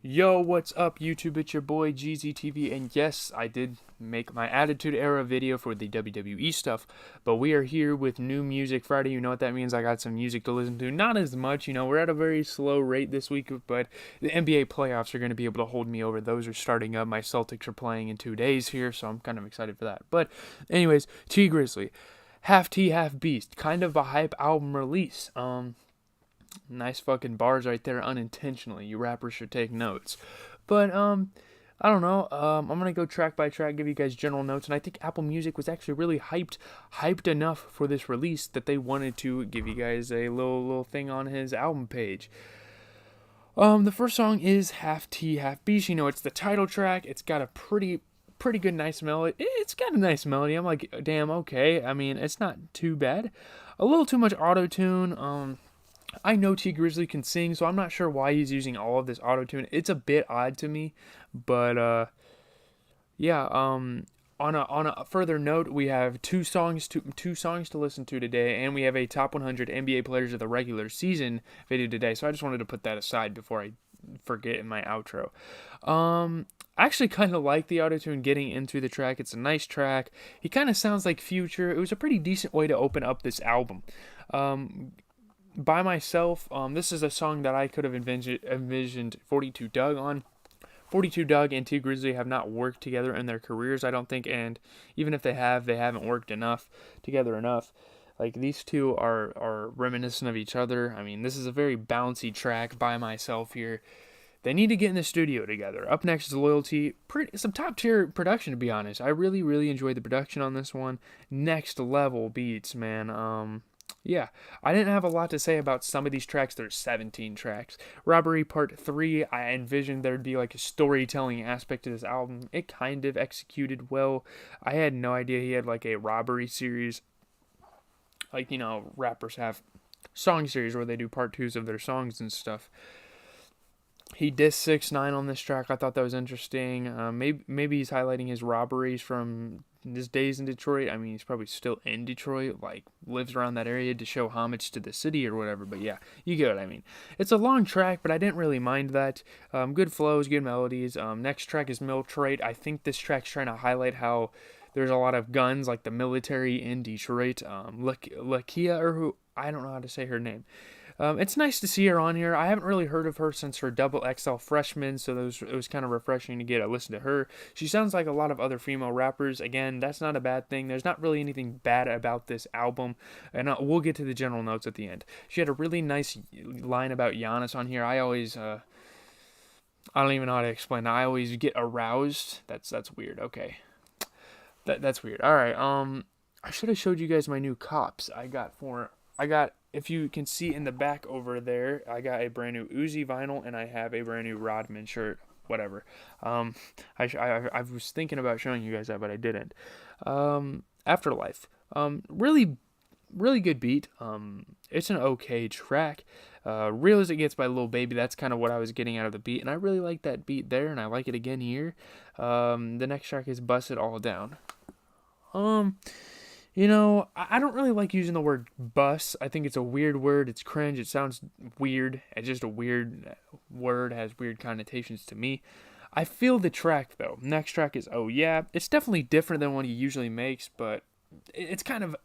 Yo, what's up, YouTube? It's your boy GZTV, and yes, I did make my Attitude Era video for the WWE stuff, but we are here with new music Friday. You know what that means? I got some music to listen to. Not as much, we're at a very slow rate this week, but the NBA playoffs are going to be able to hold me over. Those are starting up. My Celtics are playing in 2 days here, so I'm kind of excited for that. But, anyways, T Grizzly, half T, half Beast, kind of a hype album release. Nice fucking bars right there unintentionally. You rappers should take notes. But I don't know. I'm gonna go track by track, give you guys general notes, and I think Apple Music was actually really hyped enough for this release that they wanted to give you guys a little thing on his album page. The first song is Half T, Half Beast. It's the title track. It's got a pretty good, nice melody. It's got a nice melody. I'm like, damn, okay. I mean, it's not too bad. A little too much auto tune. I know T Grizzly can sing, so I'm not sure why he's using all of this auto tune. It's a bit odd to me, but yeah. On a further note, we have two songs to listen to today, and we have a top 100 NBA players of the regular season video today. So I just wanted to put that aside before I forget in my outro. I actually kind of like the autotune getting into the track. It's a nice track. He kind of sounds like Future. It was a pretty decent way to open up this album. By myself, this is a song that I could have envisioned 42 Doug on. 42 Doug and T Grizzly have not worked together in their careers, I don't think, and even if they have, they haven't worked together enough. Like, these two are reminiscent of each other. I mean, this is a very bouncy track by myself here. They need to get in the studio together. Up next is Loyalty. Some top tier production, to be honest. I really enjoyed the production on this one. Next level beats, man. Yeah, I didn't have a lot to say about some of these tracks. There's 17 tracks. Robbery Part 3, I envisioned there'd be like a storytelling aspect to this album. It kind of executed well. I had no idea he had like a robbery series. Like, rappers have song series where they do part twos of their songs and stuff. He dissed 6ix9ine on this track. I thought that was interesting. Maybe he's highlighting his robberies from his days in Detroit. I mean, he's probably still in Detroit, like lives around that area to show homage to the city or whatever. But yeah, you get what I mean. It's a long track, but I didn't really mind that. Good flows, good melodies. Next track is Miltrate. I think this track's trying to highlight how there's a lot of guns, like the military in Detroit. Lakia, or who, I don't know how to say her name. It's nice to see her on here. I haven't really heard of her since her Double XL Freshman, so it was kind of refreshing to get a listen to her. She sounds like a lot of other female rappers. Again, that's not a bad thing. There's not really anything bad about this album, and we'll get to the general notes at the end. She had a really nice line about Giannis on here. I don't even know how to explain that. I always get aroused. That's weird. Okay, that's weird. All right. I should have showed you guys my new cops. If you can see in the back over there, I got a brand new Uzi vinyl, and I have a brand new Rodman shirt. Whatever. I was thinking about showing you guys that, but I didn't. Afterlife. Really good beat. It's an okay track. Real as It Gets by Lil Baby. That's kind of what I was getting out of the beat, and I really like that beat there, and I like it again here. The next track is Bust It All Down. I don't really like using the word bus. I think it's a weird word. It's cringe. It sounds weird. It's just a weird word. Has weird connotations to me. I feel the track, though. Next track is Oh Yeah. It's definitely different than what he usually makes, but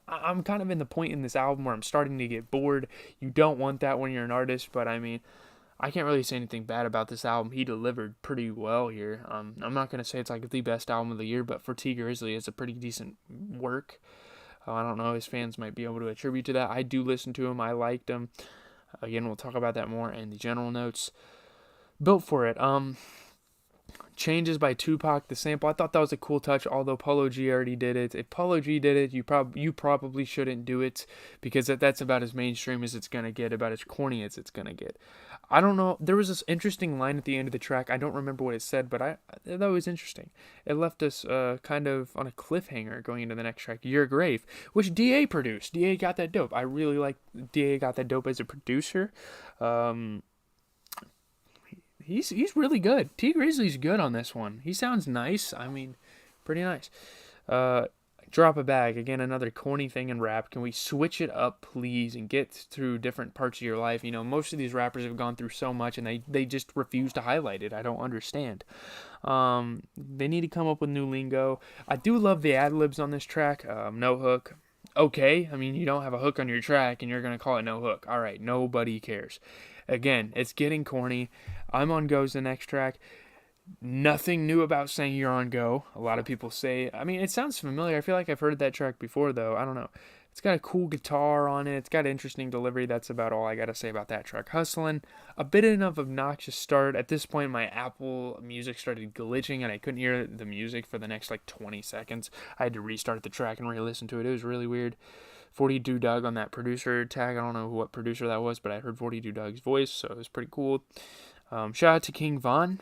I'm kind of in the point in this album where I'm starting to get bored. You don't want that when you're an artist, but I mean, I can't really say anything bad about this album. He delivered pretty well here. I'm not going to say it's like the best album of the year, but for T Grizzly, it's a pretty decent work. I don't know, his fans might be able to attribute to that. I do listen to him. I liked him. Again, we'll talk about that more in the general notes. Built for It. Changes by Tupac, the sample. I thought that was a cool touch, although Polo G already did it. If Polo G did it, you probably shouldn't do it, because that's about as mainstream as it's going to get, about as corny as it's going to get. I don't know. There was this interesting line at the end of the track. I don't remember what it said, but I thought it was interesting. It left us kind of on a cliffhanger going into the next track, Your Grave, which DA produced. DA Got That Dope. I really like DA Got That Dope as a producer. He's really good. T Grizzly's good on this one. He sounds nice. I mean, pretty nice. Drop a Bag, again, another corny thing in rap. Can we switch it up, please, and get through different parts of your life? You know, most of these rappers have gone through so much, and they just refuse to highlight it. I don't understand. They need to come up with new lingo. I do love the ad-libs on this track. No hook. Okay, I mean, you don't have a hook on your track, and you're going to call it no hook. All right, nobody cares. Again, it's getting corny. I'm on Go's the next track. Nothing new about saying you're on Go. A lot of people say, I mean, it sounds familiar. I feel like I've heard that track before, though. I don't know. It's got a cool guitar on it. It's got interesting delivery. That's about all I got to say about that track. Hustlin', a bit of an obnoxious start. At this point, my Apple Music started glitching, and I couldn't hear the music for the next, 20 seconds. I had to restart the track and re-listen to it. It was really weird. 42 Doug on that producer tag. I don't know what producer that was, but I heard 42 Doug's voice, so it was pretty cool. Shout out to King Von.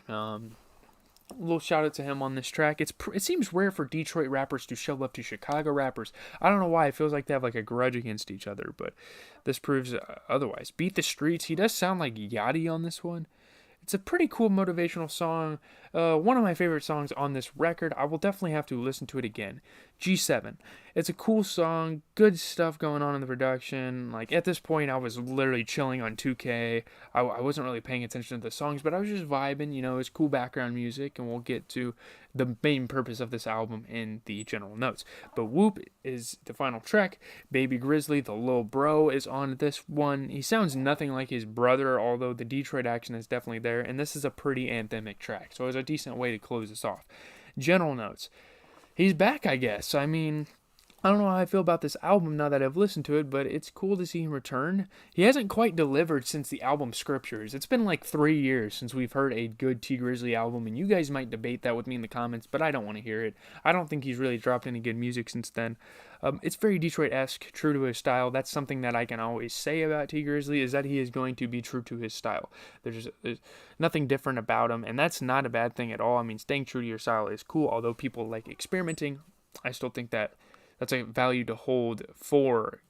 A little shout out to him on this track. It seems rare for Detroit rappers to show love to Chicago rappers. I don't know why. It feels like they have a grudge against each other, but this proves otherwise. Beat the Streets. He does sound like Yachty on this one. It's a pretty cool motivational song. One of my favorite songs on this record. I will definitely have to listen to it again. G7. It's a cool song. Good stuff going on in the production. At this point, I was literally chilling on 2K. I wasn't really paying attention to the songs, but I was just vibing. It's cool background music, and we'll get to the main purpose of this album in the general notes. But Whoop is the final track. Baby Grizzly, the little bro, is on this one. He sounds nothing like his brother, although the Detroit accent is definitely there, and this is a pretty anthemic track, so it was a decent way to close this off. General notes. He's back, I guess. I mean, I don't know how I feel about this album now that I've listened to it, but it's cool to see him return. He hasn't quite delivered since the album Scriptures. It's been 3 years since we've heard a good T Grizzly album, and you guys might debate that with me in the comments, but I don't want to hear it. I don't think he's really dropped any good music since then. It's very Detroit-esque, true to his style. That's something that I can always say about T Grizzly, is that he is going to be true to his style. There's nothing different about him, and that's not a bad thing at all. I mean, staying true to your style is cool, although people like experimenting. I still think that that's a value to hold for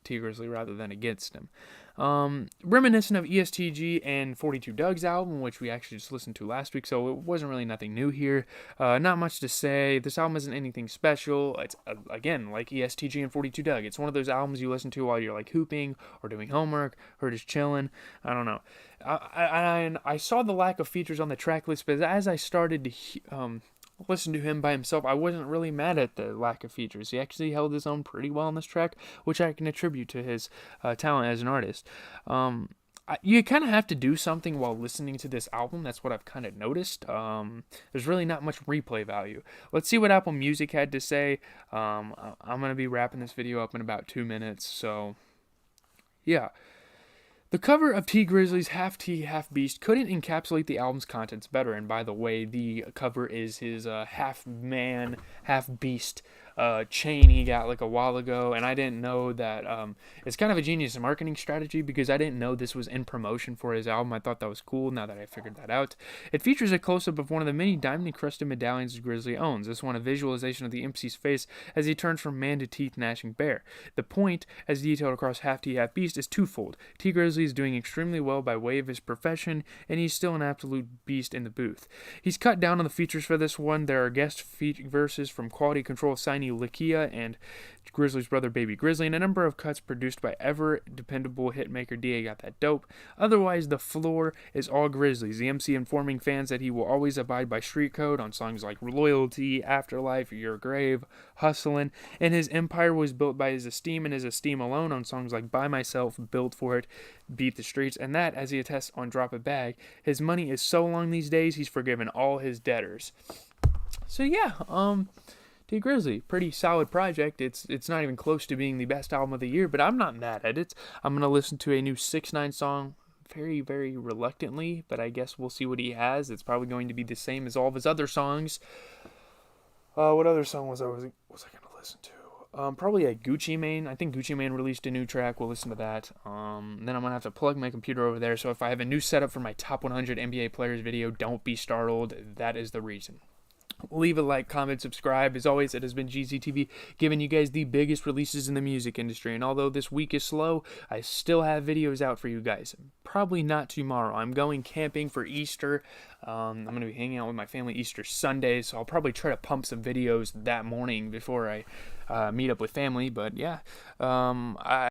T Grizzly rather than against him. Reminiscent of ESTG and 42 Doug's album, which we actually just listened to last week, so it wasn't really nothing new here. Not much to say. This album isn't anything special. It's, again, like ESTG and 42 Doug. It's one of those albums you listen to while you're hooping or doing homework or just chilling. I don't know. I saw the lack of features on the track list, but as I started to listen to him by himself, I wasn't really mad at the lack of features. He actually held his own pretty well on this track, which I can attribute to his talent as an artist. You kind of have to do something while listening to this album. That's what I've kind of noticed. There's really not much replay value. Let's see what Apple Music had to say. I'm going to be wrapping this video up in about 2 minutes, so yeah. The cover of T Grizzly's Half T, Half Beast couldn't encapsulate the album's contents better, and by the way, the cover is his half man, half beast chain he got a while ago, and I didn't know that. It's kind of a genius marketing strategy because I didn't know this was in promotion for his album. I thought that was cool now that I figured that out. It features a close-up of one of the many diamond-encrusted medallions Grizzly owns. This one a visualization of the MC's face as he turns from man to teeth-gnashing bear. The point, as detailed across Half T, Half Beast, is twofold. T Grizzly is doing extremely well by way of his profession, and he's still an absolute beast in the booth. He's cut down on the features for this one. There are guest verses from Quality Control signee Lakia and Grizzly's brother Baby Grizzly, and a number of cuts produced by ever-dependable hitmaker DA Got That Dope. Otherwise, the floor is all Grizzly's, the MC informing fans that he will always abide by street code on songs like Loyalty, Afterlife, Your Grave, Hustlin', and his empire was built by his esteem and his esteem alone on songs like By Myself, Built For It, Beat the Streets, and that, as he attests on Drop a Bag, his money is so long these days, he's forgiven all his debtors. So yeah, T Grizzly, pretty solid project. It's not even close to being the best album of the year, but I'm not mad at it. I'm going to listen to a new 6ix9ine song very, very reluctantly, but I guess we'll see what he has. It's probably going to be the same as all of his other songs. What other song was I going to listen to? Probably a Gucci Mane. I think Gucci Mane released a new track. We'll listen to that. Then I'm going to have to plug my computer over there, so if I have a new setup for my top 100 NBA players video, don't be startled. That is the reason. Leave a like, comment, subscribe. As always, it has been GZTV giving you guys the biggest releases in the music industry. And although this week is slow, I still have videos out for you guys. Probably not tomorrow. I'm going camping for Easter. I'm going to be hanging out with my family Easter Sunday, so I'll probably try to pump some videos that morning before I meet up with family. But yeah,